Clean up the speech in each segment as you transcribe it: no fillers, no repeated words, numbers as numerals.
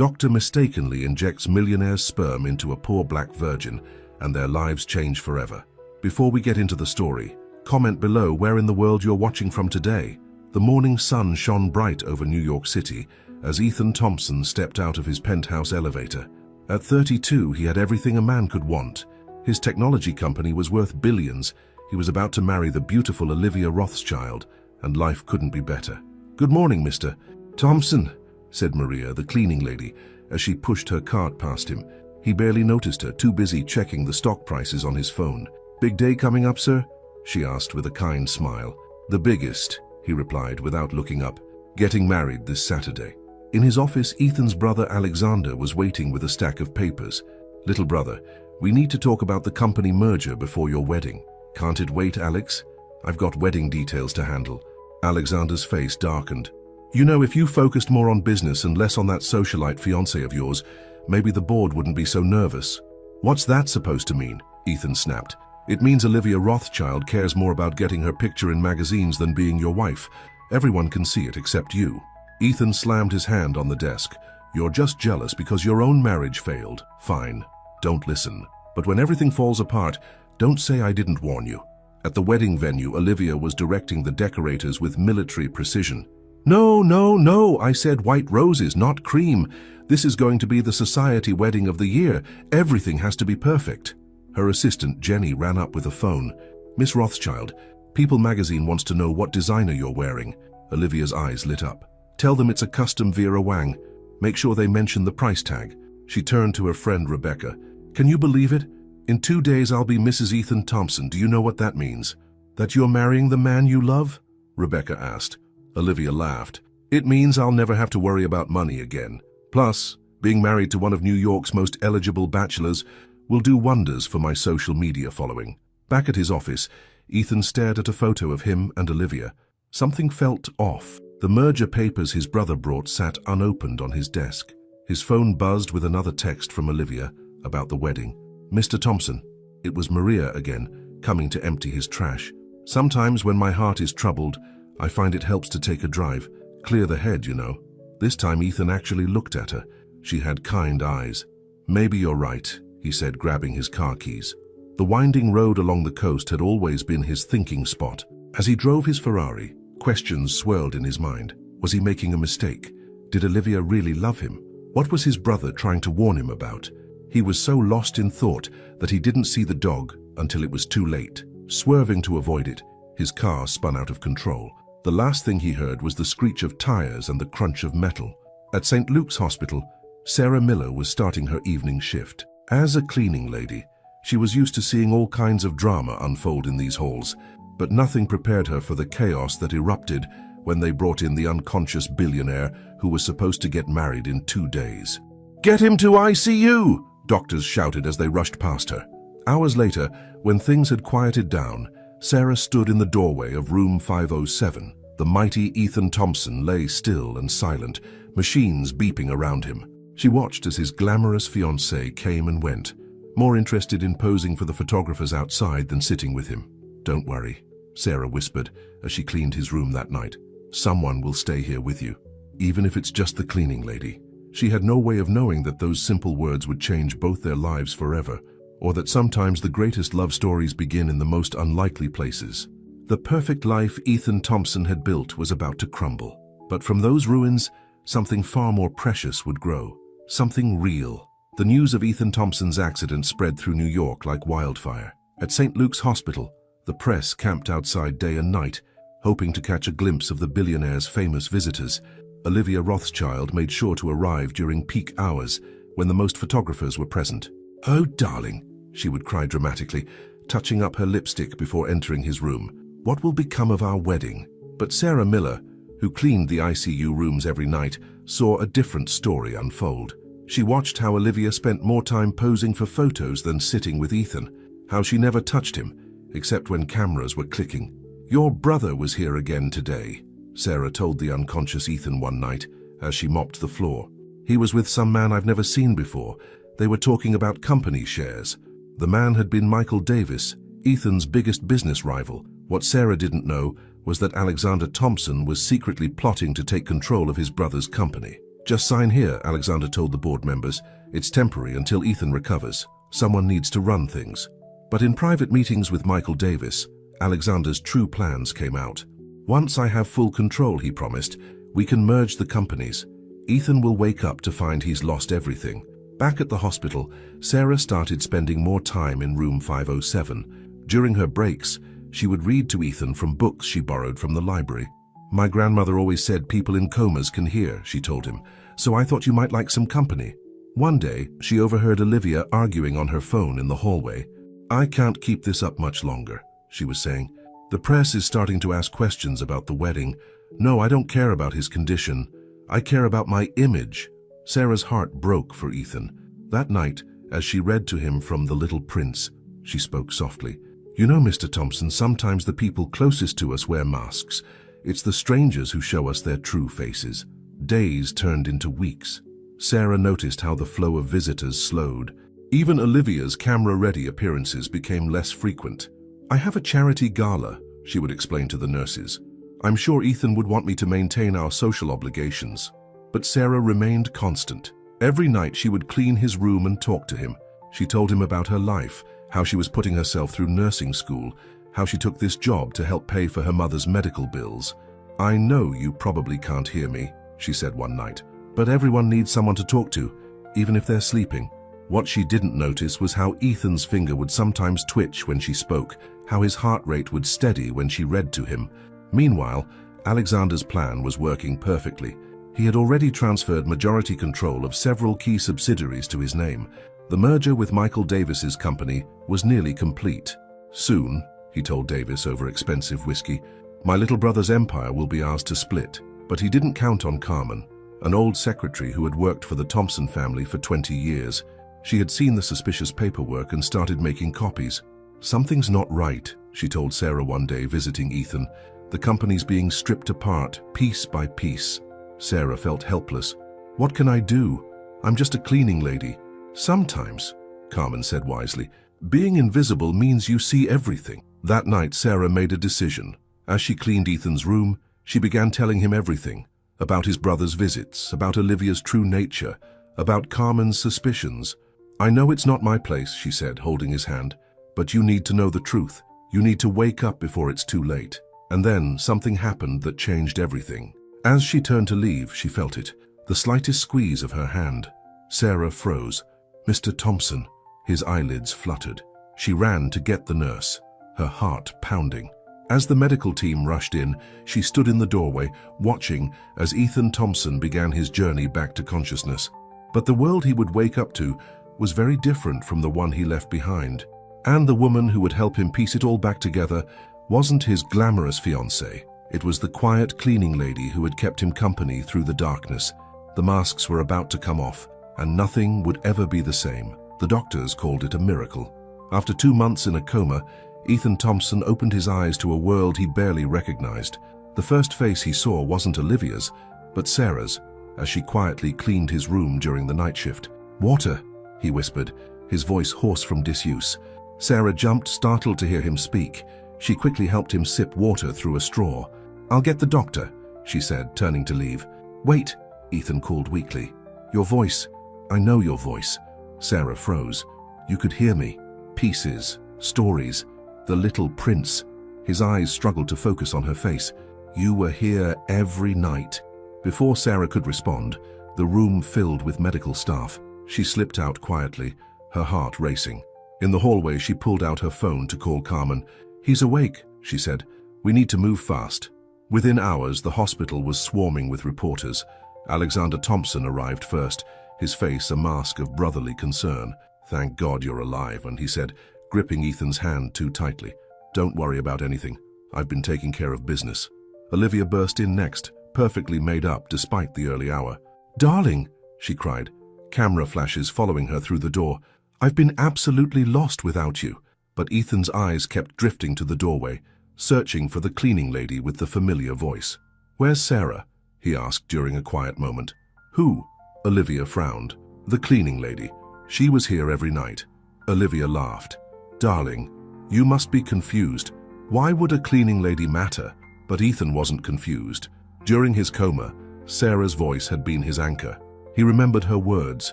Doctor mistakenly injects Millionaire's sperm into a poor black virgin, and their lives change forever. Before we get into the story, comment below where in the world you're watching from today. The morning sun shone bright over New York City as Ethan Thompson stepped out of his penthouse elevator. At 32, he had everything a man could want. His technology company was worth billions. He was about to marry the beautiful Olivia Rothschild, and life couldn't be better. "Good morning, Mr. Thompson," said Maria, the cleaning lady, as she pushed her cart past him. He barely noticed her, too busy checking the stock prices on his phone. "Big day coming up, sir?" she asked with a kind smile. "The biggest," he replied without looking up. "Getting married this Saturday." In his office, Ethan's brother Alexander was waiting with a stack of papers. "Little brother, we need to talk about the company merger before your wedding." "Can't it wait, Alex? I've got wedding details to handle." Alexander's face darkened. "You know, if you focused more on business and less on that socialite fiancé of yours, maybe the board wouldn't be so nervous." "What's that supposed to mean?" Ethan snapped. "It means Olivia Rothschild cares more about getting her picture in magazines than being your wife. Everyone can see it except you." Ethan slammed his hand on the desk. "You're just jealous because your own marriage failed. Fine. Don't listen. But when everything falls apart, don't say I didn't warn you." At the wedding venue, Olivia was directing the decorators with military precision. "No, no, no, I said white roses, not cream. This is going to be the society wedding of the year. Everything has to be perfect." Her assistant, Jenny, ran up with a phone. "Miss Rothschild, People magazine wants to know what designer you're wearing." Olivia's eyes lit up. "Tell them it's a custom Vera Wang. Make sure they mention the price tag." She turned to her friend Rebecca. "Can you believe it? In 2 days I'll be Mrs. Ethan Thompson. Do you know what that means?" "That you're marrying the man you love?" Rebecca asked. Olivia laughed. "It means I'll never have to worry about money again. Plus, being married to one of New York's most eligible bachelors will do wonders for my social media following." Back at his office, Ethan stared at a photo of him and Olivia. Something felt off. The merger papers his brother brought sat unopened on his desk. His phone buzzed with another text from Olivia about the wedding. "Mr. Thompson." It was Maria again, coming to empty his trash. "Sometimes when my heart is troubled, I find it helps to take a drive. Clear the head, you know." This time Ethan actually looked at her. She had kind eyes. "Maybe you're right," he said, grabbing his car keys. The winding road along the coast had always been his thinking spot. As he drove his Ferrari, questions swirled in his mind. Was he making a mistake? Did Olivia really love him? What was his brother trying to warn him about? He was so lost in thought that he didn't see the dog until it was too late. Swerving to avoid it, his car spun out of control. The last thing he heard was the screech of tires and the crunch of metal. At St. Luke's Hospital, Sarah Miller was starting her evening shift. As a cleaning lady, she was used to seeing all kinds of drama unfold in these halls, but nothing prepared her for the chaos that erupted when they brought in the unconscious billionaire who was supposed to get married in 2 days. "Get him to ICU!" doctors shouted as they rushed past her. Hours later, when things had quieted down, Sarah stood in the doorway of room 507. The mighty Ethan Thompson lay still and silent, machines beeping around him. She watched as his glamorous fiancée came and went, more interested in posing for the photographers outside than sitting with him. "Don't worry," Sarah whispered as she cleaned his room that night. "Someone will stay here with you, even if it's just the cleaning lady." She had no way of knowing that those simple words would change both their lives forever, or that sometimes the greatest love stories begin in the most unlikely places. The perfect life Ethan Thompson had built was about to crumble. But from those ruins, something far more precious would grow. Something real. The news of Ethan Thompson's accident spread through New York like wildfire. At St. Luke's Hospital, the press camped outside day and night, hoping to catch a glimpse of the billionaire's famous visitors. Olivia Rothschild made sure to arrive during peak hours when the most photographers were present. "Oh, darling," she would cry dramatically, touching up her lipstick before entering his room. "What will become of our wedding?" But Sarah Miller, who cleaned the ICU rooms every night, saw a different story unfold. She watched how Olivia spent more time posing for photos than sitting with Ethan, how she never touched him, except when cameras were clicking. "Your brother was here again today," Sarah told the unconscious Ethan one night as she mopped the floor. "He was with some man I've never seen before. They were talking about company shares. The man had been Michael Davis, Ethan's biggest business rival. What Sarah didn't know was that Alexander Thompson was secretly plotting to take control of his brother's company. Just sign here, Alexander told the board members. It's temporary until Ethan recovers. Someone needs to run things. But in private meetings with Michael Davis, Alexander's true plans came out. Once I have full control, he promised, we can merge the companies. Ethan will wake up to find he's lost everything. Back at the hospital, Sarah started spending more time in room 507. During her breaks, she would read to Ethan from books she borrowed from the library. My grandmother always said people in comas can hear, she told him, so I thought you might like some company. One day, she overheard Olivia arguing on her phone in the hallway. I can't keep this up much longer, she was saying. The press is starting to ask questions about the wedding. No, I don't care about his condition. I care about my image. Sarah's heart broke for Ethan. That night, as she read to him from The Little Prince, she spoke softly. You know, Mr. Thompson, sometimes the people closest to us wear masks. It's the strangers who show us their true faces. Days turned into weeks. Sarah noticed how the flow of visitors slowed. Even Olivia's camera-ready appearances became less frequent. I have a charity gala, she would explain to the nurses. I'm sure Ethan would want me to maintain our social obligations. But Sarah remained constant. Every night she would clean his room and talk to him. She told him about her life, how she was putting herself through nursing school, how she took this job to help pay for her mother's medical bills. I know you probably can't hear me, she said one night, but everyone needs someone to talk to, even if they're sleeping. What she didn't notice was how Ethan's finger would sometimes twitch when she spoke, how his heart rate would steady when she read to him. Meanwhile, Alexander's plan was working perfectly. He had already transferred majority control of several key subsidiaries to his name. The merger with Michael Davis's company was nearly complete. Soon, he told Davis over expensive whiskey, my little brother's empire will be ours to split. But he didn't count on Carmen, an old secretary who had worked for the Thompson family for 20 years. She had seen the suspicious paperwork and started making copies. Something's not right, she told Sarah one day visiting Ethan. The company's being stripped apart, piece by piece. Sarah felt helpless. What can I do? I'm just a cleaning lady. Sometimes, Carmen said wisely, being invisible means you see everything. That night, Sarah made a decision. As she cleaned Ethan's room, she began telling him everything. About his brother's visits, about Olivia's true nature, about Carmen's suspicions. I know it's not my place, she said, holding his hand, but you need to know the truth. You need to wake up before it's too late. And then something happened that changed everything. As she turned to leave, she felt it, the slightest squeeze of her hand. Sarah froze. Mr. Thompson. His eyelids fluttered. She ran to get the nurse, her heart pounding. As the medical team rushed in, she stood in the doorway, watching as Ethan Thompson began his journey back to consciousness. But the world he would wake up to was very different from the one he left behind. And the woman who would help him piece it all back together wasn't his glamorous fiancée. It was the quiet cleaning lady who had kept him company through the darkness. The masks were about to come off, and nothing would ever be the same. The doctors called it a miracle. After 2 months in a coma, Ethan Thompson opened his eyes to a world he barely recognized. The first face he saw wasn't Olivia's, but Sarah's, as she quietly cleaned his room during the night shift. Water, he whispered, his voice hoarse from disuse. Sarah jumped, startled to hear him speak. She quickly helped him sip water through a straw. I'll get the doctor, she said, turning to leave. Wait, Ethan called weakly. Your voice. I know your voice. Sarah froze. You could hear me. Pieces, stories, the little prince. His eyes struggled to focus on her face. You were here every night. Before Sarah could respond, the room filled with medical staff. She slipped out quietly, her heart racing. In the hallway, she pulled out her phone to call Carmen. He's awake, she said. We need to move fast. Within hours, the hospital was swarming with reporters. Alexander Thompson arrived first, his face a mask of brotherly concern. Thank God you're alive, and he said, gripping Ethan's hand too tightly. Don't worry about anything. I've been taking care of business. Olivia burst in next, perfectly made up despite the early hour. Darling, she cried, camera flashes following her through the door. I've been absolutely lost without you. But Ethan's eyes kept drifting to the doorway, searching for the cleaning lady with the familiar voice. Where's Sarah? He asked during a quiet moment. Who? Olivia frowned. The cleaning lady. She was here every night. Olivia laughed. Darling, you must be confused. Why would a cleaning lady matter? But Ethan wasn't confused. During his coma, Sarah's voice had been his anchor. He remembered her words,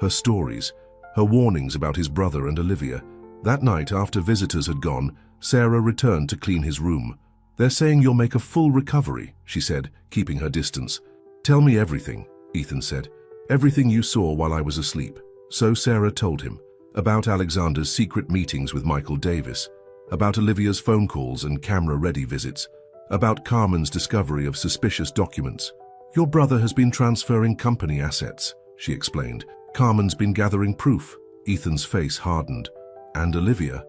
her stories, her warnings about his brother and Olivia. That night, after visitors had gone, Sarah returned to clean his room. "They're saying you'll make a full recovery," she said, keeping her distance. "Tell me everything," Ethan said. "Everything you saw while I was asleep." So Sarah told him about Alexander's secret meetings with Michael Davis, about Olivia's phone calls and camera-ready visits, about Carmen's discovery of suspicious documents. "Your brother has been transferring company assets," she explained. "Carmen's been gathering proof." Ethan's face hardened. "And Olivia?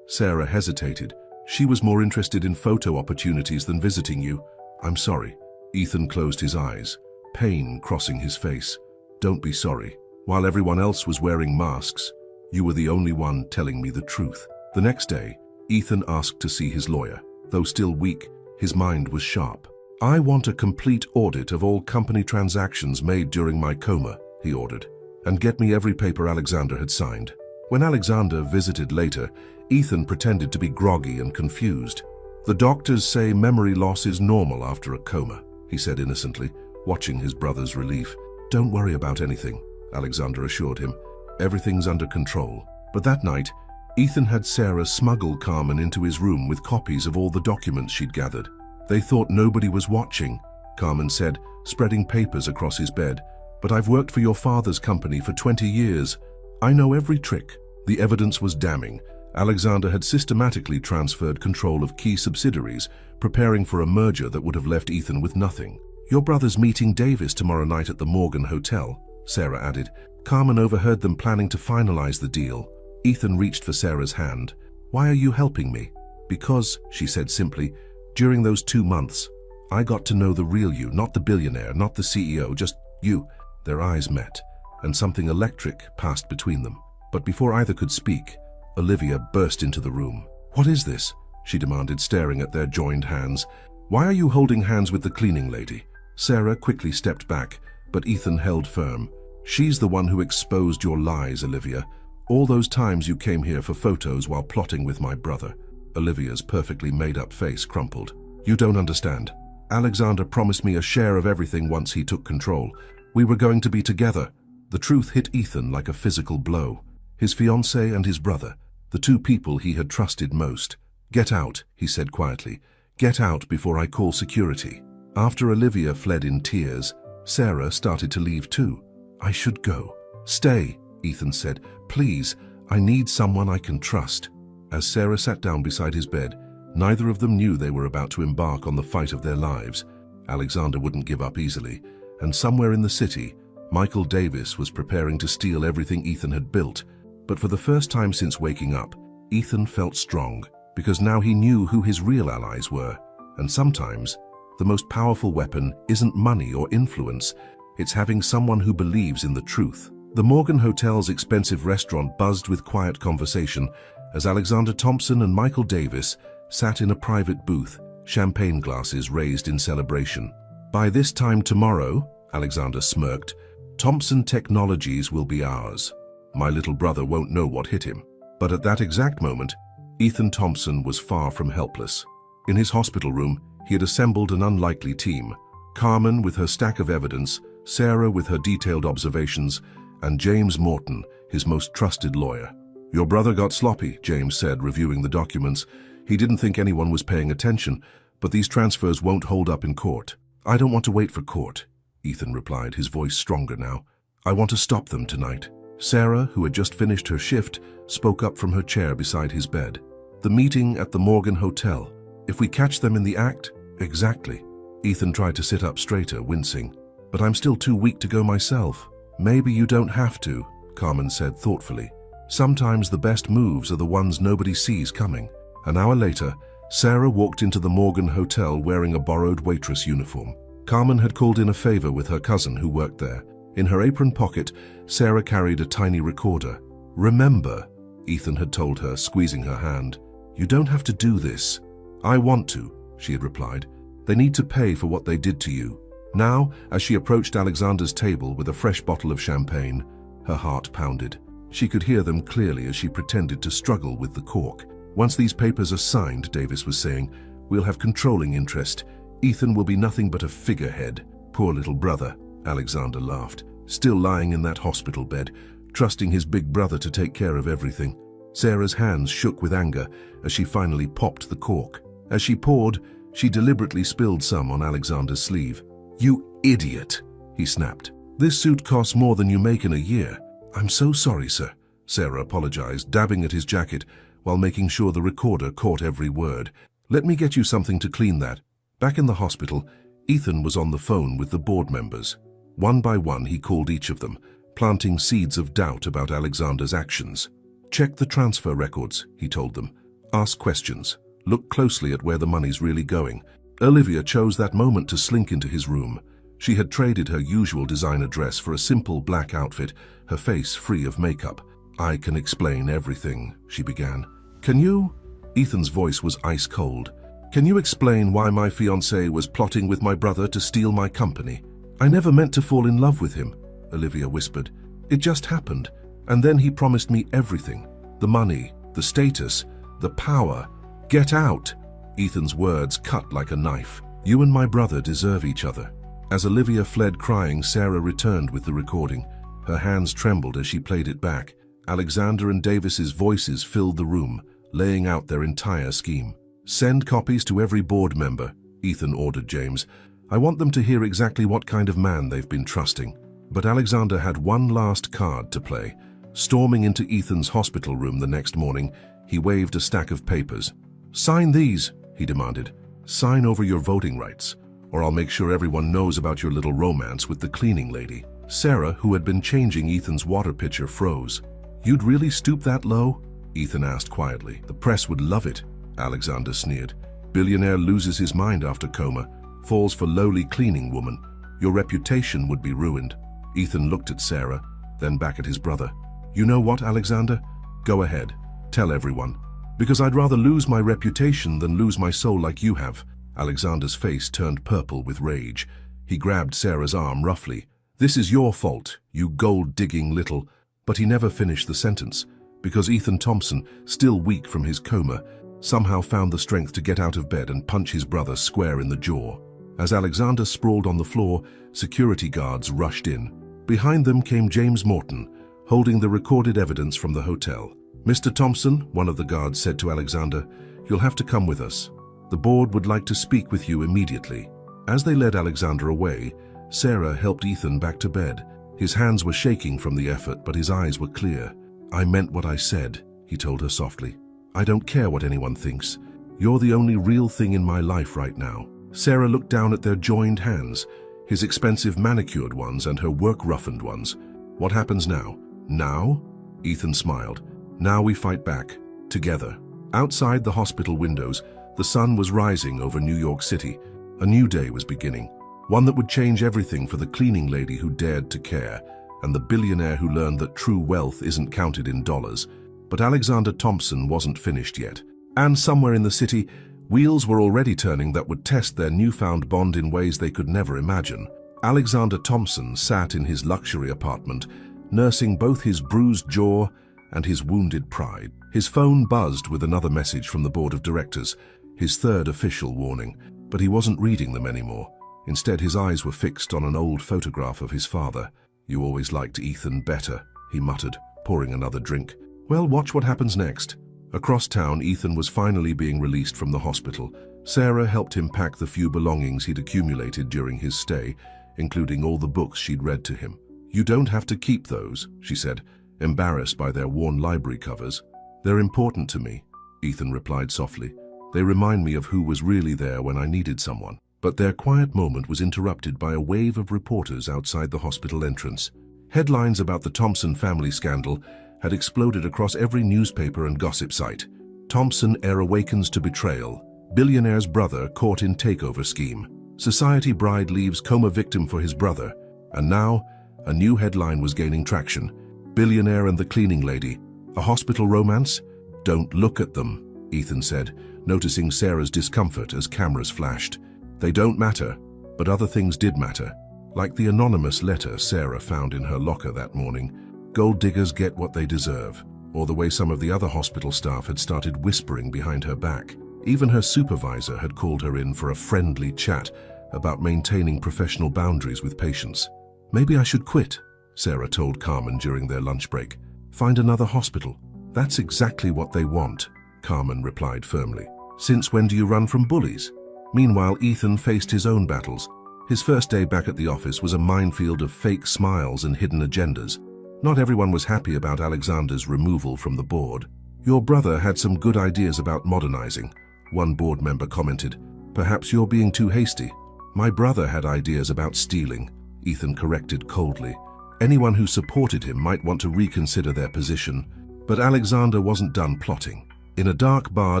Sarah hesitated. "She was more interested in photo opportunities than visiting you." "I'm sorry." Ethan closed his eyes, pain crossing his face. "Don't be sorry. While everyone else was wearing masks, you were the only one telling me the truth." The next day, Ethan asked to see his lawyer. Though still weak, his mind was sharp. "I want a complete audit of all company transactions made during my coma," he ordered, "and get me every paper Alexander had signed." When Alexander visited later, Ethan pretended to be groggy and confused. "The doctors say memory loss is normal after a coma," he said innocently, watching his brother's relief. "Don't worry about anything," Alexander assured him. "Everything's under control." But that night, Ethan had Sarah smuggle Carmen into his room with copies of all the documents she'd gathered. "They thought nobody was watching," Carmen said, spreading papers across his bed. "But I've worked for your father's company for 20 years. I know every trick." The evidence was damning. Alexander had systematically transferred control of key subsidiaries, preparing for a merger that would have left Ethan with nothing. "Your brother's meeting Davis tomorrow night at the Morgan Hotel," Sarah added. "Carmen overheard them planning to finalize the deal." Ethan reached for Sarah's hand. "Why are you helping me?" "Because," she said simply, "during those 2 months, I got to know the real you, not the billionaire, not the CEO, just you." Their eyes met, and something electric passed between them. But before either could speak, Olivia burst into the room. "What is this?" she demanded, staring at their joined hands. "Why are you holding hands with the cleaning lady?" Sarah quickly stepped back, but Ethan held firm. "She's the one who exposed your lies, Olivia. All those times you came here for photos while plotting with my brother." Olivia's perfectly made-up face crumpled. "You don't understand. Alexander promised me a share of everything once he took control. We were going to be together." The truth hit Ethan like a physical blow. His fiancée and his brother, the two people he had trusted most. "Get out," he said quietly. "Get out before I call security." After Olivia fled in tears, Sarah started to leave too. "I should go." "Stay," Ethan said. "Please, I need someone I can trust." As Sarah sat down beside his bed, neither of them knew they were about to embark on the fight of their lives. Alexander wouldn't give up easily, and somewhere in the city, Michael Davis was preparing to steal everything Ethan had built. But for the first time since waking up, Ethan felt strong, because now he knew who his real allies were. And sometimes, the most powerful weapon isn't money or influence, it's having someone who believes in the truth. The Morgan Hotel's expensive restaurant buzzed with quiet conversation as Alexander Thompson and Michael Davis sat in a private booth, champagne glasses raised in celebration. "By this time tomorrow," Alexander smirked, "Thompson Technologies will be ours. My little brother won't know what hit him." But at that exact moment, Ethan Thompson was far from helpless. In his hospital room, he had assembled an unlikely team. Carmen with her stack of evidence, Sarah with her detailed observations, and James Morton, his most trusted lawyer. "Your brother got sloppy," James said, reviewing the documents. "He didn't think anyone was paying attention, but these transfers won't hold up in court." "I don't want to wait for court," Ethan replied, his voice stronger now. "I want to stop them tonight." Sarah, who had just finished her shift, spoke up from her chair beside his bed. "The meeting at the Morgan Hotel. If we catch them in the act?" "Exactly." Ethan tried to sit up straighter, wincing. "But I'm still too weak to go myself." "Maybe you don't have to," Carmen said thoughtfully. "Sometimes the best moves are the ones nobody sees coming." An hour later, Sarah walked into the Morgan Hotel wearing a borrowed waitress uniform. Carmen had called in a favor with her cousin who worked there. In her apron pocket, Sarah carried a tiny recorder. "Remember," Ethan had told her, squeezing her hand, "you don't have to do this." "I want to," she had replied. "They need to pay for what they did to you." Now, as she approached Alexander's table with a fresh bottle of champagne, her heart pounded. She could hear them clearly as she pretended to struggle with the cork. "Once these papers are signed," Davis was saying, "we'll have controlling interest. Ethan will be nothing but a figurehead. Poor little brother." Alexander laughed, still lying in that hospital bed, trusting his big brother to take care of everything. Sarah's hands shook with anger as she finally popped the cork. As she poured, she deliberately spilled some on Alexander's sleeve. "You idiot," he snapped. "This suit costs more than you make in a year." "I'm so sorry, sir," Sarah apologized, dabbing at his jacket while making sure the recorder caught every word. "Let me get you something to clean that." Back in the hospital, Ethan was on the phone with the board members. One by one, he called each of them, planting seeds of doubt about Alexander's actions. "Check the transfer records," he told them. "Ask questions. Look closely at where the money's really going." Olivia chose that moment to slink into his room. She had traded her usual designer dress for a simple black outfit, her face free of makeup. "I can explain everything," she began. "Can you?" Ethan's voice was ice cold. "Can you explain why my fiancé was plotting with my brother to steal my company?" "I never meant to fall in love with him," Olivia whispered. "It just happened. And then he promised me everything. The money, the status, the power. Get out!" Ethan's words cut like a knife. "You and my brother deserve each other." As Olivia fled crying, Sarah returned with the recording. Her hands trembled as she played it back. Alexander and Davis's voices filled the room, laying out their entire scheme. "Send copies to every board member," Ethan ordered James. "I want them to hear exactly what kind of man they've been trusting." But Alexander had one last card to play. Storming into Ethan's hospital room the next morning, he waved a stack of papers. "Sign these," he demanded. "Sign over your voting rights, or I'll make sure everyone knows about your little romance with the cleaning lady." Sarah, who had been changing Ethan's water pitcher, froze. "You'd really stoop that low?" Ethan asked quietly. "The press would love it," Alexander sneered. "Billionaire loses his mind after coma, falls for lowly cleaning woman. Your reputation would be ruined." Ethan looked at Sarah, then back at his brother. "You know what, Alexander? Go ahead. Tell everyone. Because I'd rather lose my reputation than lose my soul like you have." Alexander's face turned purple with rage. He grabbed Sarah's arm roughly. "This is your fault, you gold-digging little..." But he never finished the sentence, because Ethan Thompson, still weak from his coma, somehow found the strength to get out of bed and punch his brother square in the jaw. As Alexander sprawled on the floor, security guards rushed in. Behind them came James Morton, holding the recorded evidence from the hotel. "Mr. Thompson," one of the guards said to Alexander, "you'll have to come with us. The board would like to speak with you immediately." As they led Alexander away, Sarah helped Ethan back to bed. His hands were shaking from the effort, but his eyes were clear. "I meant what I said," he told her softly. "I don't care what anyone thinks. You're the only real thing in my life right now." Sarah looked down at their joined hands, his expensive manicured ones and her work-roughened ones. "What happens now?" "Now?" Ethan smiled. "Now we fight back, together." Outside the hospital windows, the sun was rising over New York City. A new day was beginning, one that would change everything for the cleaning lady who dared to care, and the billionaire who learned that true wealth isn't counted in dollars. But Alexander Thompson wasn't finished yet. And somewhere in the city, wheels were already turning that would test their newfound bond in ways they could never imagine. Alexander Thompson sat in his luxury apartment, nursing both his bruised jaw and his wounded pride. His phone buzzed with another message from the board of directors, his third official warning, but he wasn't reading them anymore. Instead, his eyes were fixed on an old photograph of his father. "You always liked Ethan better," he muttered, pouring another drink. "Well, watch what happens next." Across town, Ethan was finally being released from the hospital. Sarah helped him pack the few belongings he'd accumulated during his stay, including all the books she'd read to him. "You don't have to keep those," she said, embarrassed by their worn library covers. "They're important to me," Ethan replied softly. "They remind me of who was really there when I needed someone." But their quiet moment was interrupted by a wave of reporters outside the hospital entrance. Headlines about the Thompson family scandal had exploded across every newspaper and gossip site. "Thompson heir awakens to betrayal. Billionaire's brother caught in takeover scheme. Society bride leaves coma victim for his brother." And now, a new headline was gaining traction. "Billionaire and the cleaning lady. A hospital romance?" "Don't look at them," Ethan said, noticing Sarah's discomfort as cameras flashed. "They don't matter, but other things did matter. Like the anonymous letter Sarah found in her locker that morning. Gold diggers get what they deserve. Or the way some of the other hospital staff had started whispering behind her back. Even her supervisor had called her in for a friendly chat about maintaining professional boundaries with patients. Maybe I should quit, Sarah told Carmen during their lunch break. Find another hospital. That's exactly what they want, Carmen replied firmly. Since when do you run from bullies? Meanwhile, Ethan faced his own battles. His first day back at the office was a minefield of fake smiles and hidden agendas. Not everyone was happy about Alexander's removal from the board. Your brother had some good ideas about modernizing, one board member commented. Perhaps you're being too hasty. My brother had ideas about stealing, Ethan corrected coldly. Anyone who supported him might want to reconsider their position, but Alexander wasn't done plotting. In a dark bar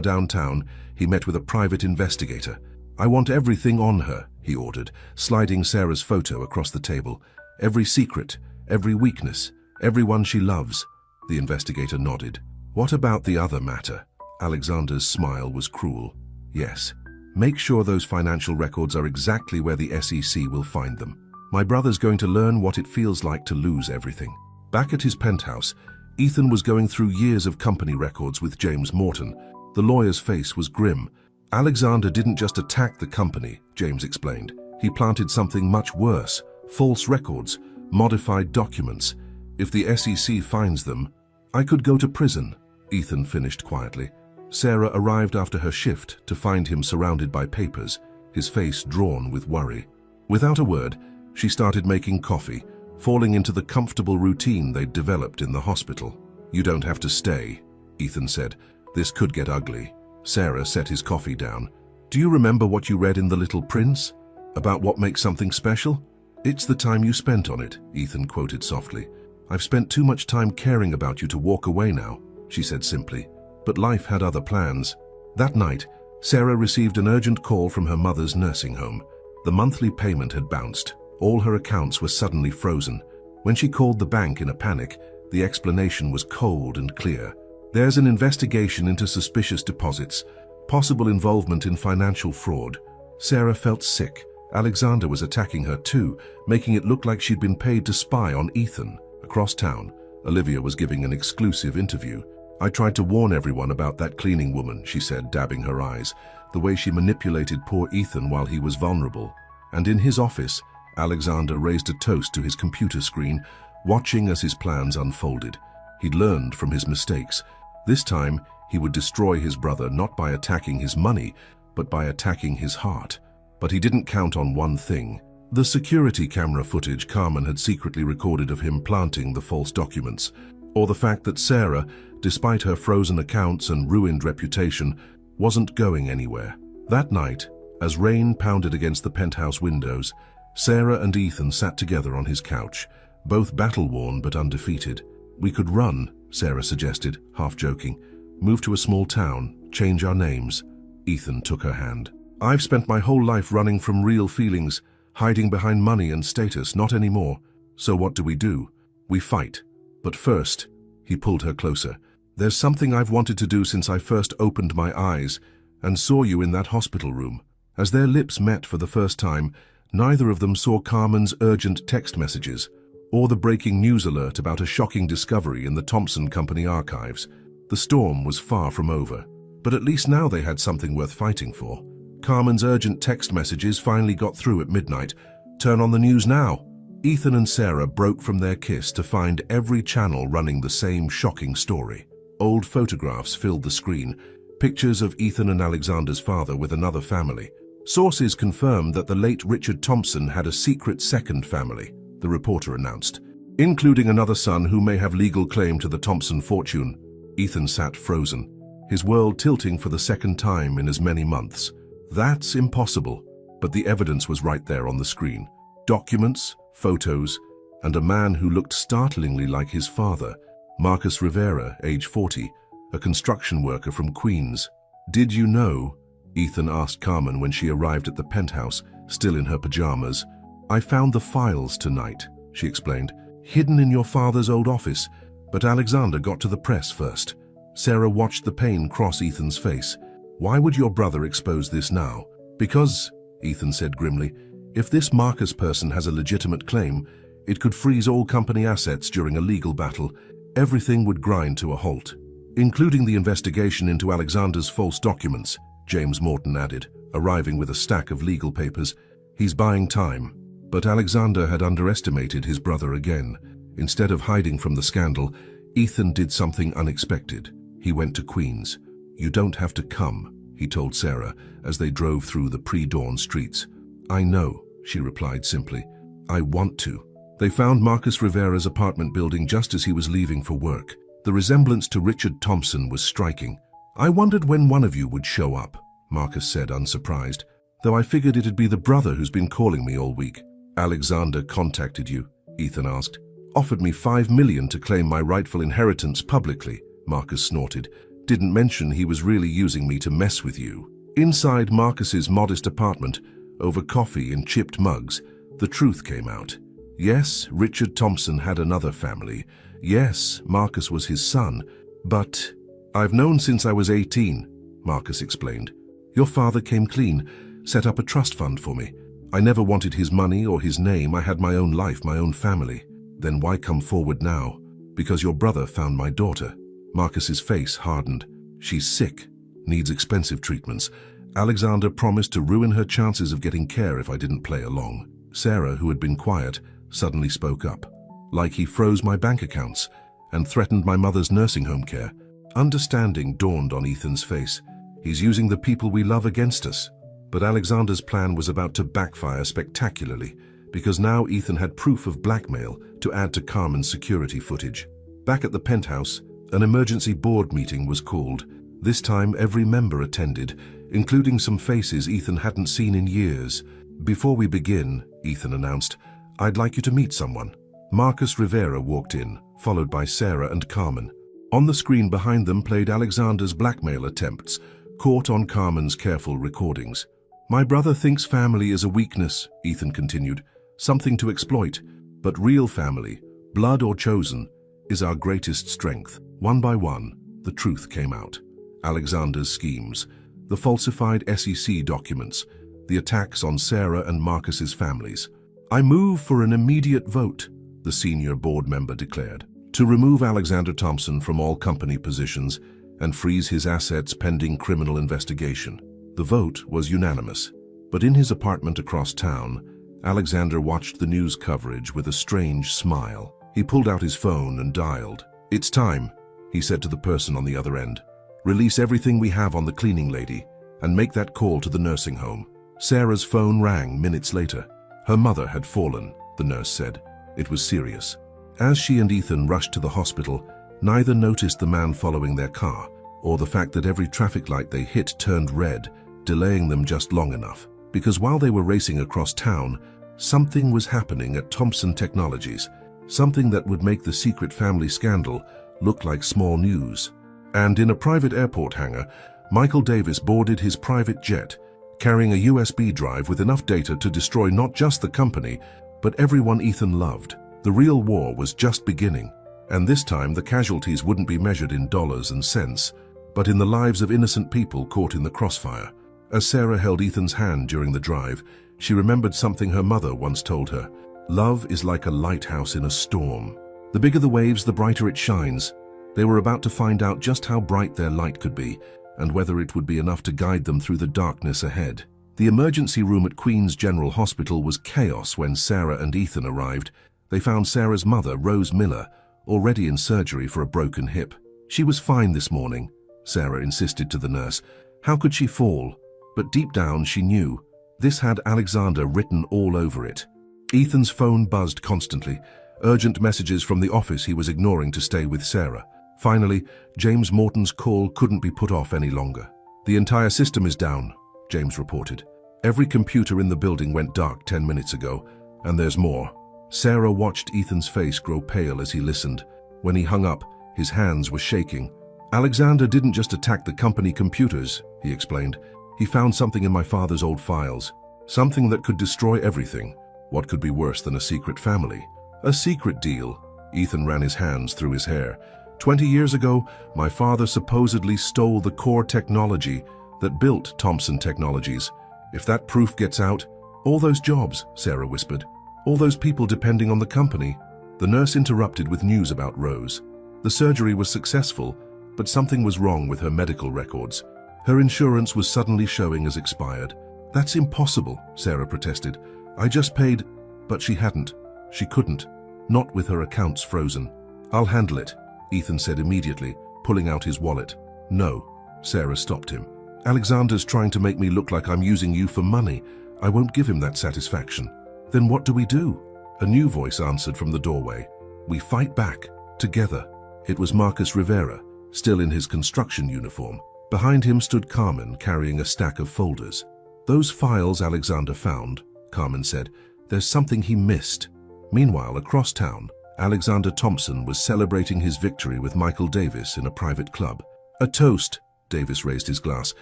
downtown, he met with a private investigator. I want everything on her, he ordered, sliding Sarah's photo across the table. Every secret, every weakness, everyone she loves. The investigator nodded. What about the other matter? Alexander's smile was cruel. Yes. Make sure those financial records are exactly where the SEC will find them. My brother's going to learn what it feels like to lose everything. Back at his penthouse, Ethan was going through years of company records with James Morton. The lawyer's face was grim. Alexander didn't just attack the company, James explained. He planted something much worse. False records, modified documents. If the SEC finds them, I could go to prison, Ethan finished quietly. Sarah arrived after her shift to find him surrounded by papers, his face drawn with worry. Without a word, she started making coffee, falling into the comfortable routine they'd developed in the hospital. You don't have to stay, Ethan said. This could get ugly. Sarah set his coffee down. Do you remember what you read in The Little Prince? About what makes something special? It's the time you spent on it, Ethan quoted softly. I've spent too much time caring about you to walk away now, she said simply. But life had other plans. That night, Sarah received an urgent call from her mother's nursing home. The monthly payment had bounced. All her accounts were suddenly frozen. When she called the bank in a panic, the explanation was cold and clear. There's an investigation into suspicious deposits, possible involvement in financial fraud. Sarah felt sick. Alexander was attacking her too, making it look like she'd been paid to spy on Ethan. Across town, Olivia was giving an exclusive interview. I tried to warn everyone about that cleaning woman, she said, dabbing her eyes, the way she manipulated poor Ethan while he was vulnerable. And in his office, Alexander raised a toast to his computer screen, watching as his plans unfolded. He'd learned from his mistakes. This time, he would destroy his brother not by attacking his money, but by attacking his heart. But he didn't count on one thing. The security camera footage Carmen had secretly recorded of him planting the false documents, or the fact that Sarah, despite her frozen accounts and ruined reputation, wasn't going anywhere. That night, as rain pounded against the penthouse windows, Sarah and Ethan sat together on his couch, both battle-worn but undefeated. We could run, Sarah suggested, half joking. Move to a small town, change our names. Ethan took her hand. I've spent my whole life running from real feelings, hiding behind money and status, not anymore. So what do? We fight. But first, he pulled her closer. There's something I've wanted to do since I first opened my eyes and saw you in that hospital room. As their lips met for the first time, neither of them saw Carmen's urgent text messages or the breaking news alert about a shocking discovery in the Thompson Company archives. The storm was far from over, but at least now they had something worth fighting for. Carmen's urgent text messages finally got through at midnight. Turn on the news now. Ethan and Sarah broke from their kiss to find every channel running the same shocking story. Old photographs filled the screen, pictures of Ethan and Alexander's father with another family. Sources confirmed that the late Richard Thompson had a secret second family, the reporter announced, including another son who may have legal claim to the Thompson fortune. Ethan sat frozen, his world tilting for the second time in as many months. That's impossible, but the evidence was right there on the screen. Documents, photos, and a man who looked startlingly like his father, Marcus Rivera, age 40, a construction worker from Queens. Did you know? Ethan asked Carmen when she arrived at the penthouse, still in her pajamas. I found the files tonight, she explained, hidden in your father's old office, but Alexander got to the press first. Sarah watched the pain cross Ethan's face. Why would your brother expose this now? Because, Ethan said grimly, if this Marcus person has a legitimate claim, it could freeze all company assets during a legal battle. Everything would grind to a halt, including the investigation into Alexander's false documents, James Morton added, arriving with a stack of legal papers. He's buying time. But Alexander had underestimated his brother again. Instead of hiding from the scandal, Ethan did something unexpected. He went to Queens. "You don't have to come," he told Sarah as they drove through the pre-dawn streets. "I know," she replied simply. "I want to." They found Marcus Rivera's apartment building just as he was leaving for work. The resemblance to Richard Thompson was striking. "I wondered when one of you would show up," Marcus said, unsurprised, "though I figured it'd be the brother who's been calling me all week." "Alexander contacted you?" Ethan asked. "Offered me $5 million to claim my rightful inheritance publicly," Marcus snorted. "Didn't mention he was really using me to mess with you." Inside Marcus's modest apartment, over coffee in chipped mugs, the truth came out. Yes, Richard Thompson had another family. Yes, Marcus was his son. But "I've known since I was 18, Marcus explained. "Your father came clean, set up a trust fund for me. I never wanted his money or his name. I had my own life, my own family." "Then why come forward now?" "Because your brother found my daughter." Marcus's face hardened. "She's sick, needs expensive treatments. Alexander promised to ruin her chances of getting care if I didn't play along." Sarah, who had been quiet, suddenly spoke up. "Like he froze my bank accounts and threatened my mother's nursing home care." Understanding dawned on Ethan's face. He's using the people we love against us. But Alexander's plan was about to backfire spectacularly, because now Ethan had proof of blackmail to add to Carmen's security footage. Back at the penthouse, an emergency board meeting was called. This time every member attended, including some faces Ethan hadn't seen in years. "Before we begin," Ethan announced, "I'd like you to meet someone." Marcus Rivera walked in, followed by Sarah and Carmen. On the screen behind them played Alexander's blackmail attempts, caught on Carmen's careful recordings. "My brother thinks family is a weakness," Ethan continued, "something to exploit. But real family, blood or chosen, is our greatest strength." One by one, the truth came out. Alexander's schemes, the falsified SEC documents, the attacks on Sarah and Marcus's families. "I move for an immediate vote," the senior board member declared, "to remove Alexander Thompson from all company positions and freeze his assets pending criminal investigation." The vote was unanimous, but in his apartment across town, Alexander watched the news coverage with a strange smile. He pulled out his phone and dialed. "It's time," he said to the person on the other end. "Release everything we have on the cleaning lady and make that call to the nursing home." Sarah's phone rang minutes later. Her mother had fallen, the nurse said. It was serious. As she and Ethan rushed to the hospital, neither noticed the man following their car, or the fact that every traffic light they hit turned red, delaying them just long enough. Because while they were racing across town, something was happening at Thompson Technologies, something that would make the secret family scandal look like small news. And in a private airport hangar, Michael Davis boarded his private jet, carrying a USB drive with enough data to destroy not just the company, but everyone Ethan loved. The real war was just beginning, and this time the casualties wouldn't be measured in dollars and cents, but in the lives of innocent people caught in the crossfire. As Sarah held Ethan's hand during the drive, she remembered something her mother once told her. "Love is like a lighthouse in a storm. The bigger the waves, the brighter it shines." They were about to find out just how bright their light could be, and whether it would be enough to guide them through the darkness ahead. The emergency room at Queens General Hospital was chaos when Sarah and Ethan arrived. They found Sarah's mother, Rose Miller, already in surgery for a broken hip. "She was fine this morning," Sarah insisted to the nurse. "How could she fall?" But deep down she knew. This had Alexander written all over it. Ethan's phone buzzed constantly, urgent messages from the office he was ignoring to stay with Sarah. Finally, James Morton's call couldn't be put off any longer. "The entire system is down," James reported. "Every computer in the building went dark 10 minutes ago, and there's more." Sarah watched Ethan's face grow pale as he listened. When he hung up, his hands were shaking. "Alexander didn't just attack the company computers," he explained. "He found something in my father's old files. Something that could destroy everything. What could be worse than a secret family? A secret deal." Ethan ran his hands through his hair. 20 years ago, my father supposedly stole the core technology that built Thompson Technologies. If that proof gets out, all those jobs," Sarah whispered, "all those people depending on the company." The nurse interrupted with news about Rose. The surgery was successful, but something was wrong with her medical records. Her insurance was suddenly showing as expired. "That's impossible," Sarah protested. "I just paid..." But she hadn't. She couldn't. Not with her accounts frozen. "I'll handle it," Ethan said immediately, pulling out his wallet. "No," Sarah stopped him. "Alexander's trying to make me look like I'm using you for money. I won't give him that satisfaction." "Then what do we do?" A new voice answered from the doorway. "We fight back, together." It was Marcus Rivera, still in his construction uniform. Behind him stood Carmen, carrying a stack of folders. "Those files Alexander found," Carmen said. "There's something he missed." Meanwhile, across town, Alexander Thompson was celebrating his victory with Michael Davis in a private club. "A toast," Davis raised his glass,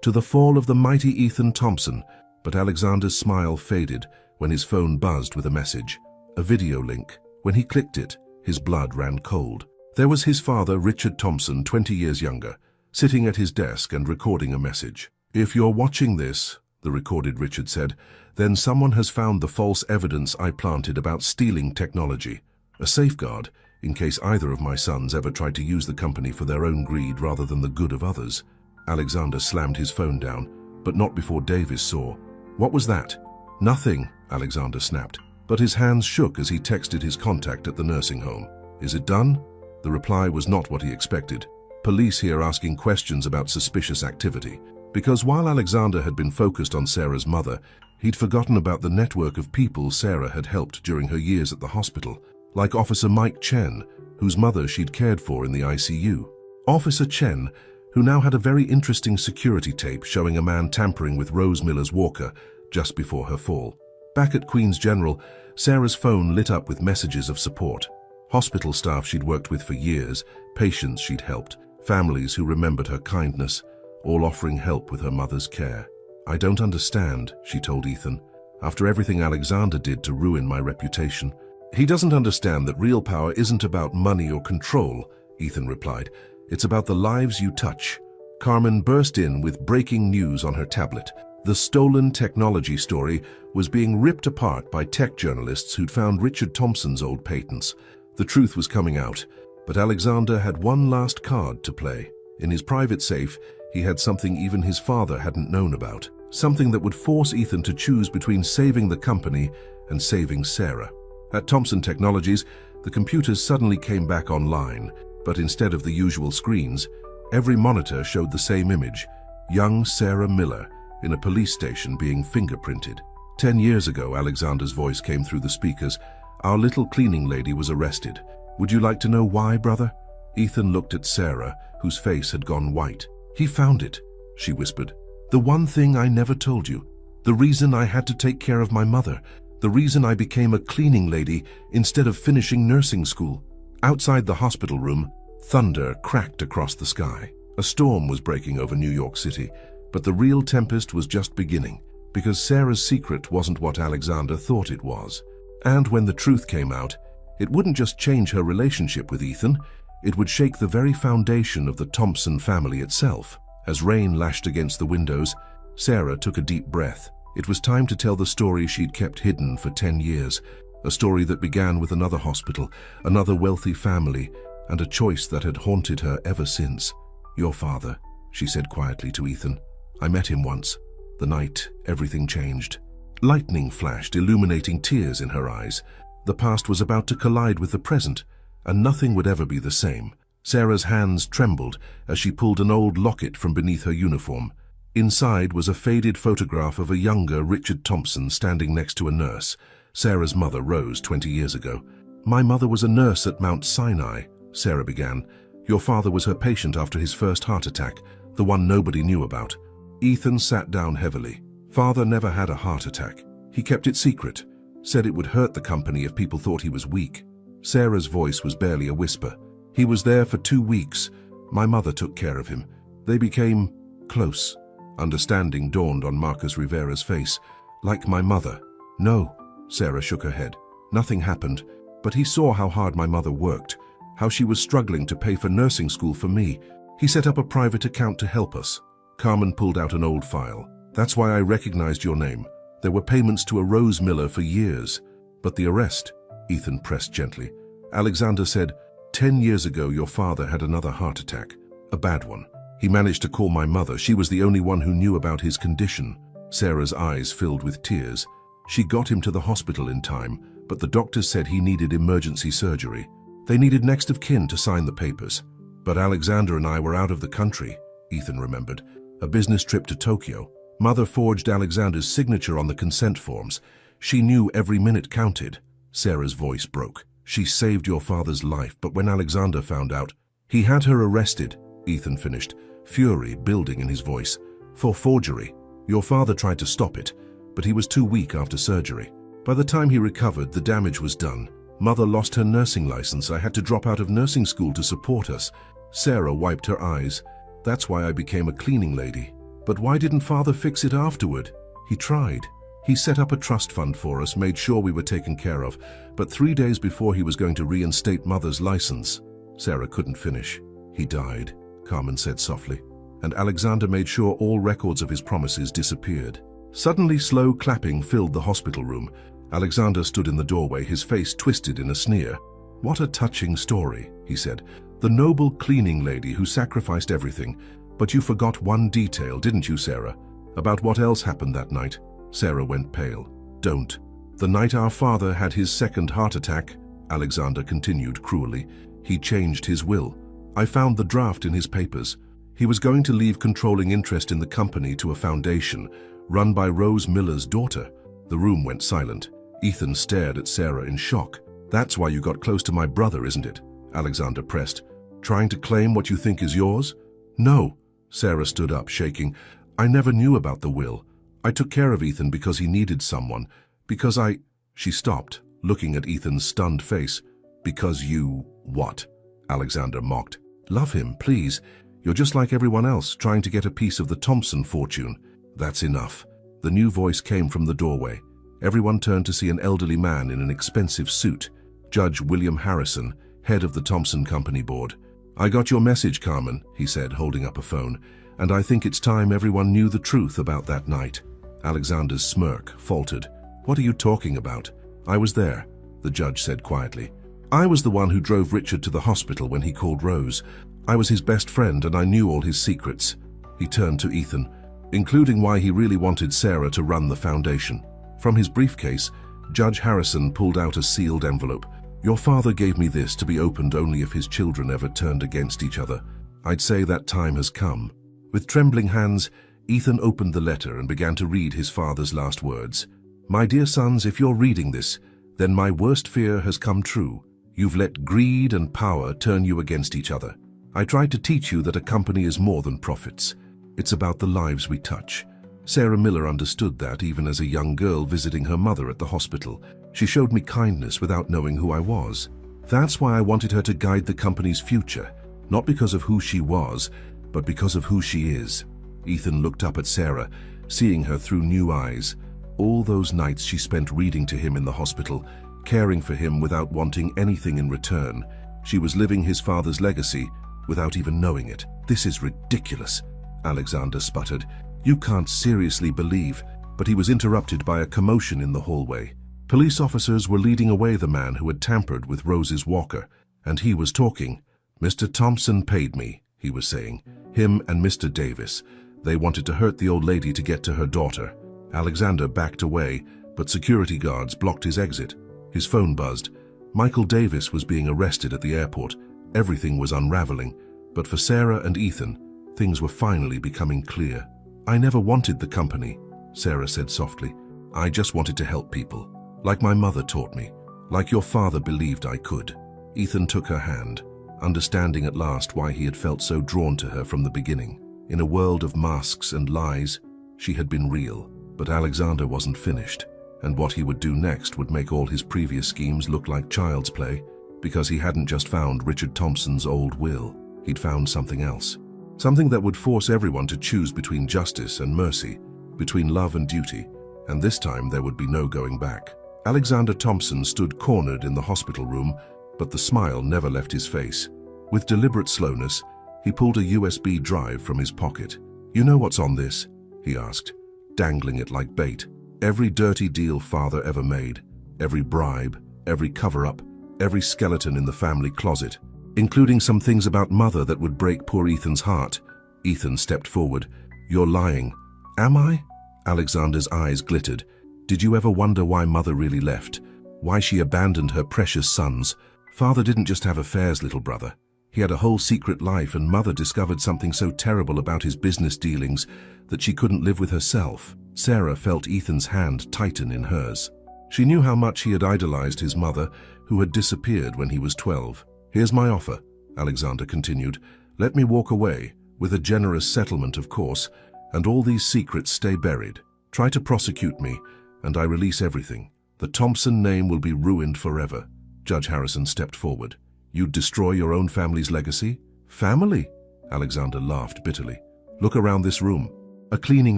"to the fall of the mighty Ethan Thompson." But Alexander's smile faded when his phone buzzed with a message, a video link. When he clicked it, his blood ran cold. There was his father, Richard Thompson, 20 years younger, sitting at his desk and recording a message. "If you're watching this," the recorded Richard said, "then someone has found the false evidence I planted about stealing technology. A safeguard, in case either of my sons ever tried to use the company for their own greed rather than the good of others." Alexander slammed his phone down, but not before Davis saw. "What was that?" "Nothing," Alexander snapped, but his hands shook as he texted his contact at the nursing home. "Is it done?" The reply was not what he expected. "Police here asking questions about suspicious activity." Because while Alexander had been focused on Sarah's mother, he'd forgotten about the network of people Sarah had helped during her years at the hospital, like Officer Mike Chen, whose mother she'd cared for in the ICU. Officer Chen, who now had a very interesting security tape showing a man tampering with Rose Miller's walker just before her fall. Back at Queen's General, Sarah's phone lit up with messages of support. Hospital staff she'd worked with for years, patients she'd helped, families who remembered her kindness, all offering help with her mother's care. "I don't understand," she told Ethan, "after everything Alexander did to ruin my reputation." "He doesn't understand that real power isn't about money or control," Ethan replied. "It's about the lives you touch." Carmen burst in with breaking news on her tablet. The stolen technology story was being ripped apart by tech journalists who'd found Richard Thompson's old patents. The truth was coming out, but Alexander had one last card to play. In his private safe, he had something even his father hadn't known about. Something that would force Ethan to choose between saving the company and saving Sarah. At Thompson Technologies, the computers suddenly came back online, but instead of the usual screens, every monitor showed the same image, young Sarah Miller in a police station being fingerprinted. 10 years ago, Alexander's voice came through the speakers. "Our little cleaning lady was arrested. Would you like to know why, brother?" Ethan looked at Sarah, whose face had gone white. "He found it," she whispered. "The one thing I never told you. The reason I had to take care of my mother. The reason I became a cleaning lady instead of finishing nursing school." Outside the hospital room, thunder cracked across the sky. A storm was breaking over New York City, but the real tempest was just beginning, because Sarah's secret wasn't what Alexander thought it was. And when the truth came out, it wouldn't just change her relationship with Ethan, it would shake the very foundation of the Thompson family itself. As rain lashed against the windows, Sarah took a deep breath. It was time to tell the story she'd kept hidden for 10 years, a story that began with another hospital, another wealthy family, and a choice that had haunted her ever since. "Your father," she said quietly to Ethan. "I met him once. The night everything changed." Lightning flashed, illuminating tears in her eyes. The past was about to collide with the present, and nothing would ever be the same. Sarah's hands trembled as she pulled an old locket from beneath her uniform. Inside was a faded photograph of a younger Richard Thompson standing next to a nurse, Sarah's mother, Rose, 20 years ago. "My mother was a nurse at Mount Sinai," Sarah began. "Your father was her patient after his first heart attack, the one nobody knew about." Ethan sat down heavily. "Father never had a heart attack. He kept it secret, said it would hurt the company if people thought he was weak." Sarah's voice was barely a whisper. "He was there for 2 weeks. My mother took care of him. They became close." Understanding dawned on Marcus Rivera's face. "Like my mother." "No," Sarah shook her head. "Nothing happened, but he saw how hard my mother worked, how she was struggling to pay for nursing school for me. He set up a private account to help us." Carmen pulled out an old file. "That's why I recognized your name. There were payments to a Rose Miller for years. But the arrest," Ethan pressed gently. "Alexander said, 10 years ago your father had another heart attack. A bad one. He managed to call my mother. She was the only one who knew about his condition." Sarah's eyes filled with tears. "She got him to the hospital in time, but the doctors said he needed emergency surgery. They needed next of kin to sign the papers. But Alexander and I were out of the country, Ethan remembered. A business trip to Tokyo. Mother forged Alexander's signature on the consent forms. She knew every minute counted. Sarah's voice broke. She saved your father's life, but when Alexander found out, he had her arrested, Ethan finished, fury building in his voice. For forgery. Your father tried to stop it, but he was too weak after surgery. By the time he recovered, the damage was done. Mother lost her nursing license. I had to drop out of nursing school to support us. Sarah wiped her eyes. That's why I became a cleaning lady. But why didn't father fix it afterward? He tried. He set up a trust fund for us, made sure we were taken care of. But 3 days before he was going to reinstate mother's license, Sarah couldn't finish. He died, Carmen said softly. And Alexander made sure all records of his promises disappeared. Suddenly, slow clapping filled the hospital room. Alexander stood in the doorway, his face twisted in a sneer. What a touching story, he said. The noble cleaning lady who sacrificed everything. But you forgot one detail, didn't you, Sarah? About what else happened that night? Sarah went pale. Don't. The night our father had his second heart attack, Alexander continued cruelly, he changed his will. I found the draft in his papers. He was going to leave controlling interest in the company to a foundation, run by Rose Miller's daughter. The room went silent. Ethan stared at Sarah in shock. That's why you got close to my brother, isn't it? Alexander pressed. Trying to claim what you think is yours? No. Sarah stood up, shaking. I never knew about the will. I took care of Ethan because he needed someone. Because I... She stopped, looking at Ethan's stunned face. Because you... what? Alexander mocked. Love him, please. You're just like everyone else, trying to get a piece of the Thompson fortune. That's enough. The new voice came from the doorway. Everyone turned to see an elderly man in an expensive suit. Judge William Harrison, head of the Thompson Company Board. I got your message, Carmen, he said, holding up a phone. And I think it's time everyone knew the truth about that night. Alexander's smirk faltered. What are you talking about? I was there, the judge said quietly. I was the one who drove Richard to the hospital when he called Rose. I was his best friend and I knew all his secrets. He turned to Ethan, including why he really wanted Sarah to run the foundation. From his briefcase, Judge Harrison pulled out a sealed envelope. Your father gave me this to be opened only if his children ever turned against each other. I'd say that time has come. With trembling hands, Ethan opened the letter and began to read his father's last words. My dear sons, if you're reading this, then my worst fear has come true. You've let greed and power turn you against each other. I tried to teach you that a company is more than profits. It's about the lives we touch. Sarah Miller understood that even as a young girl visiting her mother at the hospital. She showed me kindness without knowing who I was. That's why I wanted her to guide the company's future, not because of who she was, but because of who she is. Ethan looked up at Sarah, seeing her through new eyes. All those nights she spent reading to him in the hospital, caring for him without wanting anything in return. She was living his father's legacy without even knowing it. This is ridiculous, Alexander sputtered. You can't seriously believe, but he was interrupted by a commotion in the hallway. Police officers were leading away the man who had tampered with Rose's walker, and he was talking. Mr. Thompson paid me, he was saying. Him and Mr. Davis. They wanted to hurt the old lady to get to her daughter. Alexander backed away, but security guards blocked his exit. His phone buzzed. Michael Davis was being arrested at the airport. Everything was unraveling, but for Sarah and Ethan, things were finally becoming clear. I never wanted the company, Sarah said softly. I just wanted to help people, like my mother taught me, like your father believed I could. Ethan took her hand, understanding at last why he had felt so drawn to her from the beginning. In a world of masks and lies, she had been real, but Alexander wasn't finished, and what he would do next would make all his previous schemes look like child's play, because he hadn't just found Richard Thompson's old will, he'd found something else. Something that would force everyone to choose between justice and mercy, between love and duty, and this time there would be no going back. Alexander Thompson stood cornered in the hospital room, but the smile never left his face. With deliberate slowness, he pulled a USB drive from his pocket. You know what's on this? He asked, dangling it like bait. Every dirty deal father ever made, every bribe, every cover-up, every skeleton in the family closet, including some things about mother that would break poor Ethan's heart. Ethan stepped forward. You're lying. Am I? Alexander's eyes glittered. Did you ever wonder why mother really left? why she abandoned her precious sons. Father didn't just have affairs, little brother. He had a whole secret life, and Mother discovered something so terrible about his business dealings that she couldn't live with herself. Sarah felt Ethan's hand tighten in hers. She knew how much he had idolized his mother, who had disappeared when he was 12. "Here's my offer," Alexander continued. "Let me walk away, with a generous settlement, of course, and all these secrets stay buried. Try to prosecute me, and I release everything. The Thompson name will be ruined forever." Judge Harrison stepped forward. "You'd destroy your own family's legacy?" "Family?" Alexander laughed bitterly. "Look around this room. A cleaning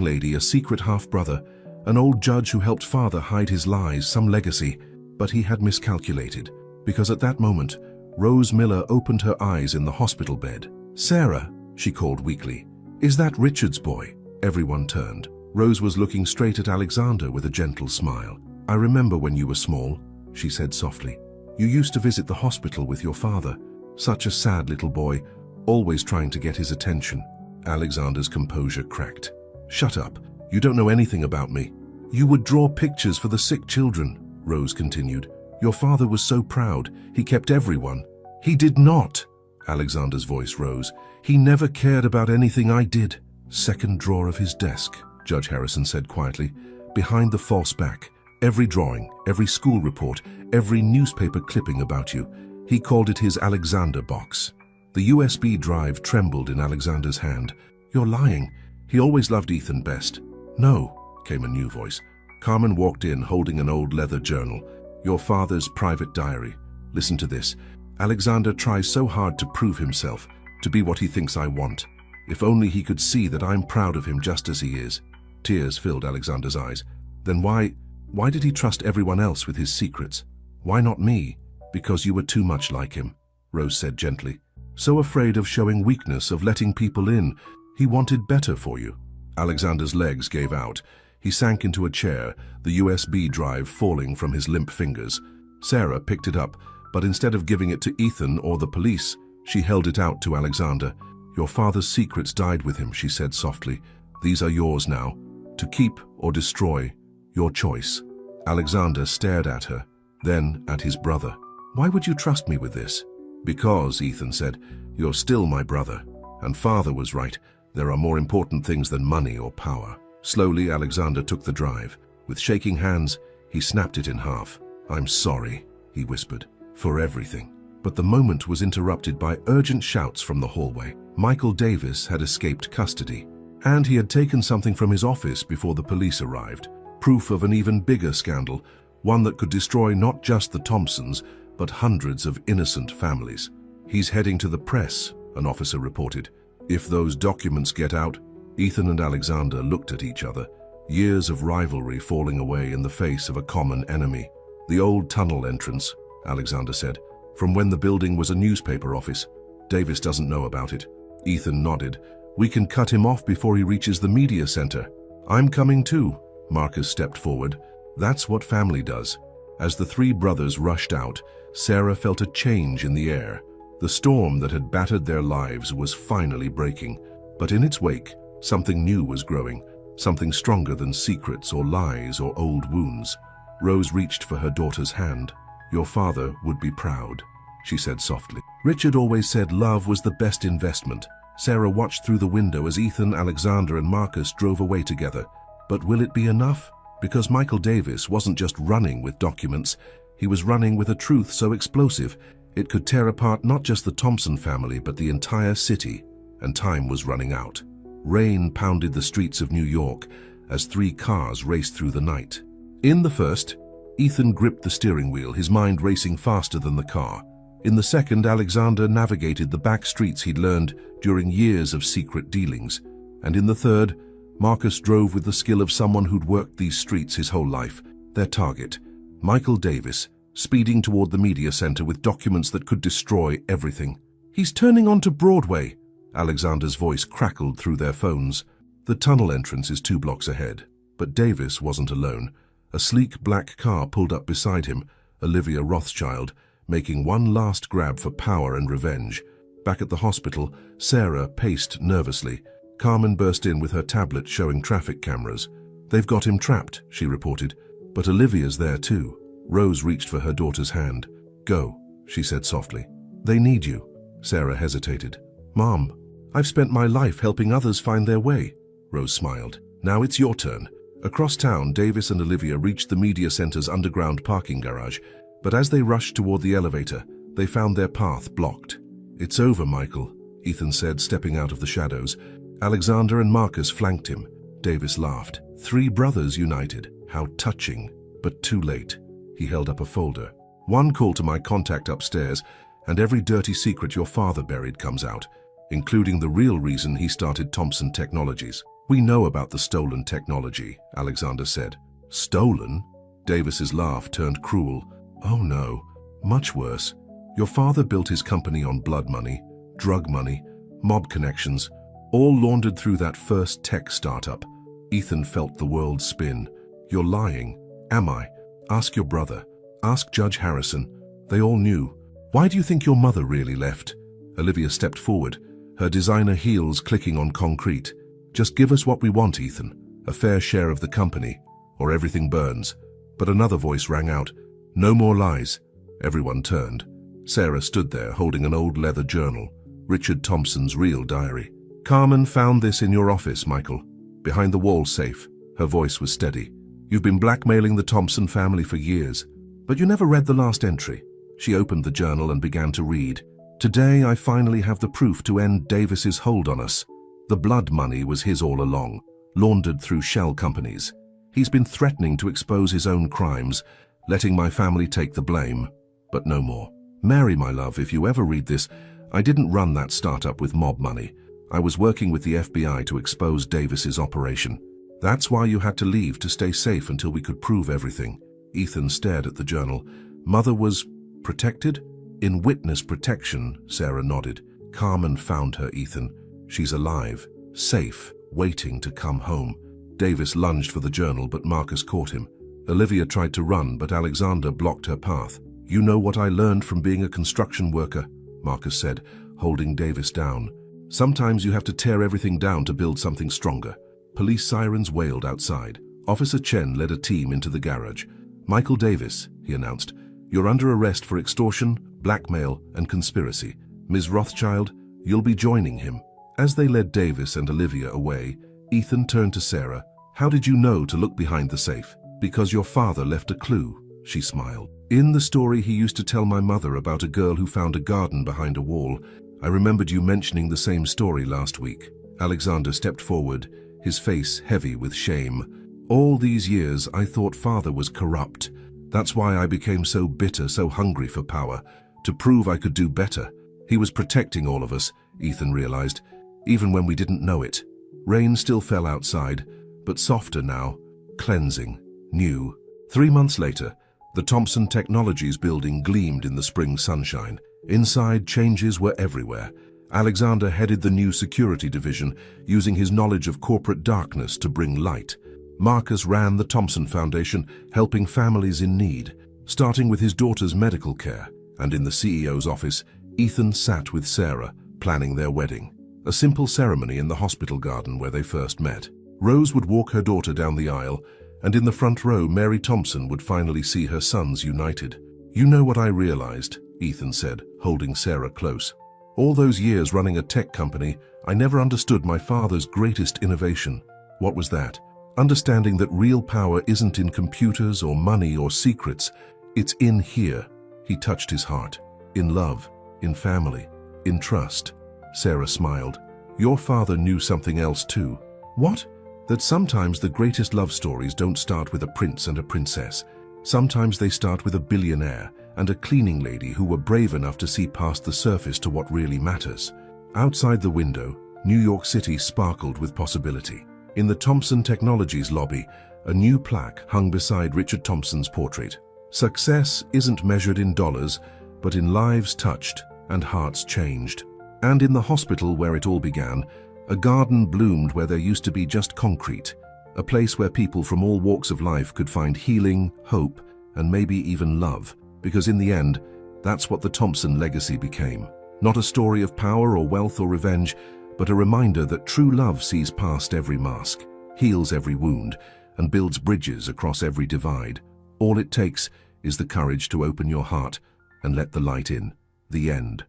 lady, a secret half-brother, an old judge who helped Father hide his lies, some legacy." But he had miscalculated, because at that moment, Rose Miller opened her eyes in the hospital bed. "Sarah," she called weakly, "is that Richard's boy?" Everyone turned. Rose was looking straight at Alexander with a gentle smile. "I remember when you were small," she said softly. "You used to visit the hospital with your father. Such a sad little boy, always trying to get his attention." Alexander's composure cracked. "Shut up. You don't know anything about me." "You would draw pictures for the sick children," Rose continued. "Your father was so proud. He kept everyone." "He did not." Alexander's voice rose. "He never cared about anything I did." "Second drawer of his desk," Judge Harrison said quietly. "Behind the false back. Every drawing, every school report, every newspaper clipping about you. He called it his Alexander box." The USB drive trembled in Alexander's hand. "You're lying. He always loved Ethan best." "No," came a new voice. Carmen walked in holding an old leather journal. "Your father's private diary. Listen to this. Alexander tries so hard to prove himself, to be what he thinks I want. If only he could see that I'm proud of him just as he is." Tears filled Alexander's eyes. "Then why did he trust everyone else with his secrets? Why not me?" "Because you were too much like him," Rose said gently. "So afraid of showing weakness, of letting people in. He wanted better for you." Alexander's legs gave out. He sank into a chair, the USB drive falling from his limp fingers. Sarah picked it up, but instead of giving it to Ethan or the police, she held it out to Alexander. "Your father's secrets died with him," she said softly. "These are yours now. To keep or destroy, your choice." Alexander stared at her, then at his brother. "Why would you trust me with this?" "Because," Ethan said, "you're still my brother. And Father was right. There are more important things than money or power." Slowly, Alexander took the drive. With shaking hands, he snapped it in half. "I'm sorry," he whispered, "for everything." But the moment was interrupted by urgent shouts from the hallway. Michael Davis had escaped custody, and he had taken something from his office before the police arrived. Proof of an even bigger scandal, one that could destroy not just the Thompsons, but hundreds of innocent families. "He's heading to the press," an officer reported. "If those documents get out..." Ethan and Alexander looked at each other, years of rivalry falling away in the face of a common enemy. "The old tunnel entrance," Alexander said, "from when the building was a newspaper office. Davis doesn't know about it." Ethan nodded. "We can cut him off before he reaches the media center." "I'm coming too," Marcus stepped forward. "That's what family does." As the three brothers rushed out, Sarah felt a change in the air. The storm that had battered their lives was finally breaking, but in its wake, something new was growing, something stronger than secrets or lies or old wounds. Rose reached for her daughter's hand. "Your father would be proud," she said softly. "Richard always said love was the best investment." Sarah watched through the window as Ethan, Alexander, and Marcus drove away together. But will it be enough? Because Michael Davis wasn't just running with documents, he was running with a truth so explosive it could tear apart not just the Thompson family but the entire city, and time was running out. Rain pounded the streets of New York as three cars raced through the night. In the first, Ethan gripped the steering wheel, his mind racing faster than the car. In the second, Alexander navigated the back streets he'd learned during years of secret dealings. And in the third, Marcus drove with the skill of someone who'd worked these streets his whole life. Their target, Michael Davis, speeding toward the media center with documents that could destroy everything. "He's turning onto Broadway," Alexander's voice crackled through their phones. "The tunnel entrance is 2 blocks ahead." But Davis wasn't alone. A sleek black car pulled up beside him, Olivia Rothschild, making one last grab for power and revenge. Back at the hospital, Sarah paced nervously. Carmen burst in with her tablet showing traffic cameras. "They've got him trapped," she reported. "But Olivia's there too." Rose reached for her daughter's hand. "Go," she said softly. "They need you." Sarah hesitated. "Mom, I've spent my life helping others find their way." Rose smiled. "Now it's your turn." Across town, Davis and Olivia reached the media center's underground parking garage, but as they rushed toward the elevator, they found their path blocked. "It's over, Michael," Ethan said, stepping out of the shadows. Alexander and Marcus flanked him. Davis laughed. "3 brothers united. How touching, but too late." He held up a folder. "One call to my contact upstairs, and every dirty secret your father buried comes out, including the real reason he started Thompson Technologies." "We know about the stolen technology," Alexander said. "Stolen?" Davis's laugh turned cruel. "Oh no, much worse. Your father built his company on blood money, drug money, mob connections, all laundered through that first tech startup." Ethan felt the world spin. "You're lying." "Am I? Ask your brother. Ask Judge Harrison. They all knew." "Why do you think your mother really left?" Olivia stepped forward, her designer heels clicking on concrete. "Just give us what we want, Ethan. A fair share of the company, or everything burns." But another voice rang out. "No more lies." Everyone turned. Sarah stood there holding an old leather journal, Richard Thompson's real diary. "Carmen found this in your office, Michael. Behind the wall safe." Her voice was steady. "You've been blackmailing the Thompson family for years, but you never read the last entry." She opened the journal and began to read. "Today I finally have the proof to end Davis's hold on us. The blood money was his all along, laundered through shell companies. He's been threatening to expose his own crimes, letting my family take the blame. But no more. Mary, my love, if you ever read this, I didn't run that startup with mob money. I was working with the FBI to expose Davis's operation. That's why you had to leave, to stay safe until we could prove everything." Ethan stared at the journal. "Mother was protected?" "In witness protection," Sarah nodded. "Carmen found her, Ethan. She's alive, safe, waiting to come home." Davis lunged for the journal, but Marcus caught him. Olivia tried to run, but Alexander blocked her path. "You know what I learned from being a construction worker," Marcus said, holding Davis down. "Sometimes you have to tear everything down to build something stronger." Police sirens wailed outside. Officer Chen led a team into the garage. "Michael Davis," he announced, "you're under arrest for extortion, blackmail, and conspiracy. Ms. Rothschild, you'll be joining him." As they led Davis and Olivia away, Ethan turned to Sarah. "How did you know to look behind the safe?" "Because your father left a clue," she smiled. "In the story he used to tell my mother about a girl who found a garden behind a wall. I remembered you mentioning the same story last week." Alexander stepped forward, his face heavy with shame. "All these years I thought father was corrupt. That's why I became so bitter, so hungry for power, to prove I could do better. He was protecting all of us," Ethan realized, "even when we didn't know it." Rain still fell outside, but softer now, cleansing, new. 3 months later, the Thompson Technologies building gleamed in the spring sunshine. Inside, changes were everywhere. Alexander headed the new security division, using his knowledge of corporate darkness to bring light. Marcus ran the Thompson Foundation, helping families in need, starting with his daughter's medical care. And in the CEO's office, Ethan sat with Sarah, planning their wedding. A simple ceremony in the hospital garden where they first met. Rose would walk her daughter down the aisle, and in the front row, Mary Thompson would finally see her sons united. "You know what I realized," Ethan said, holding Sarah close. "All those years running a tech company, I never understood my father's greatest innovation." "What was that?" "Understanding that real power isn't in computers or money or secrets. It's in here." He touched his heart. "In love, in family, in trust." Sarah smiled. "Your father knew something else too." "What?" "That sometimes the greatest love stories don't start with a prince and a princess. Sometimes they start with a billionaire and a cleaning lady who were brave enough to see past the surface to what really matters." Outside the window, New York City sparkled with possibility. In the Thompson Technologies lobby, a new plaque hung beside Richard Thompson's portrait. "Success isn't measured in dollars, but in lives touched and hearts changed." And in the hospital where it all began, a garden bloomed where there used to be just concrete, a place where people from all walks of life could find healing, hope, and maybe even love. Because in the end, that's what the Thompson legacy became. Not a story of power or wealth or revenge, but a reminder that true love sees past every mask, heals every wound, and builds bridges across every divide. All it takes is the courage to open your heart and let the light in. The end.